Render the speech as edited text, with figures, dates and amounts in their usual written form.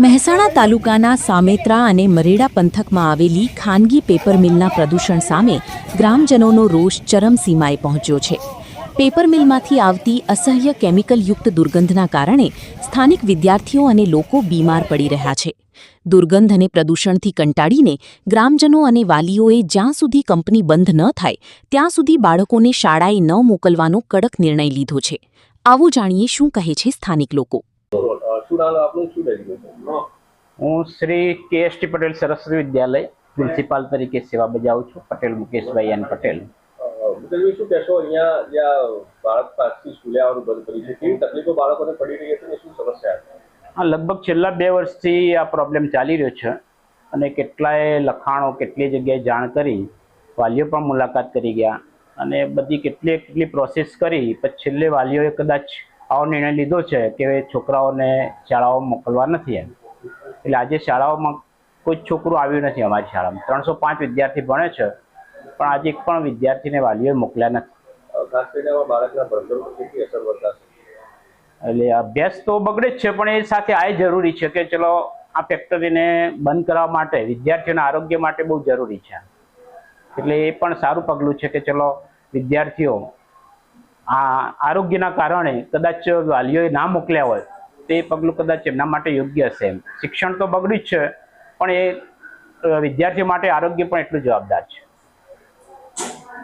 મહેસાણા તાલુકાના સામેત્રા અને મરેડા પંથકમાં આવેલી ખાનગી પેપર મિલના પ્રદૂષણ સામે ગ્રામજનોનો રોષ ચરમસીમાએ પહોંચ્યો છે। પેપર મિલમાંથી આવતી અસહ્ય કેમિકલયુક્ત દુર્ગંધના કારણે સ્થાનિક વિદ્યાર્થીઓ અને લોકો બીમાર પડી રહ્યા છે। દુર્ગંધ અને પ્રદૂષણથી કંટાળીને ગ્રામજનો અને વાલીઓએ જ્યાં સુધી કંપની બંધ ન થાય ત્યાં સુધી બાળકોને શાળાએ ન મોકલવાનો કડક નિર્ણય લીધો છે। આવો જાણીએ શું કહે છે સ્થાનિક લોકો। હું શ્રી KST પટેલ સરસ્વતી વિદ્યાલય પ્રિન્સિપાલ તરીકે સેવા બજાવું છું। પટેલ મુકેશભાઈ એન પટેલ। શું કહેશો, અહીંયા જ્યાં બાળક પાસથી સ્કૂલે આવવાનું બંધ કરી છે, કેવી તકલીફો બાળકોને પડી રહી છે, શું સમસ્યા છે? હા, લગભગ છેલ્લા 2 વર્ષથી આ પ્રોબ્લેમ ચાલી રહ્યો છે અને કેટલાય લખાણો કેટલી જગ્યાએ જાણ કરી, વાલીઓ પણ મુલાકાત કરી ગયા અને બધી કેટલી પ્રોસેસ કરી, પછી છેલ્લે વાલીઓએ કદાચ આવો નિર્ણય લીધો છે કે છોકરાઓને શાળાઓમાં મોકલવા નથી એમ। એટલે આજે શાળાઓમાં કોઈ છોકરું આવ્યું નથી। અમારી શાળામાં 305 વિદ્યાર્થી ભણે છે, પણ આજે એક પણ વિદ્યાર્થીને વાલીઓએ મોકલ્યા નથી। ખાસ કરીને બાળકના ભણતર પર કેટલી અસર વર્તાશે? એટલે અભ્યાસ તો બગડે જ છે, પણ એ સાથે આ જરૂરી છે કે ચલો આ ફેક્ટરીને બંધ કરવા માટે વિદ્યાર્થીઓના આરોગ્ય માટે બહુ જરૂરી છે। એટલે એ પણ સારું પગલું છે કે ચલો વિદ્યાર્થીઓ આ આરોગ્યના કારણે કદાચ વાલીઓએ ના મોકલ્યા હોય તો એ પગલું કદાચ એમના માટે યોગ્ય હશે એમ। શિક્ષણ તો બગડ્યું જ છે, પણ એ વિદ્યાર્થીઓ માટે આરોગ્ય પણ એટલું જવાબદાર છે।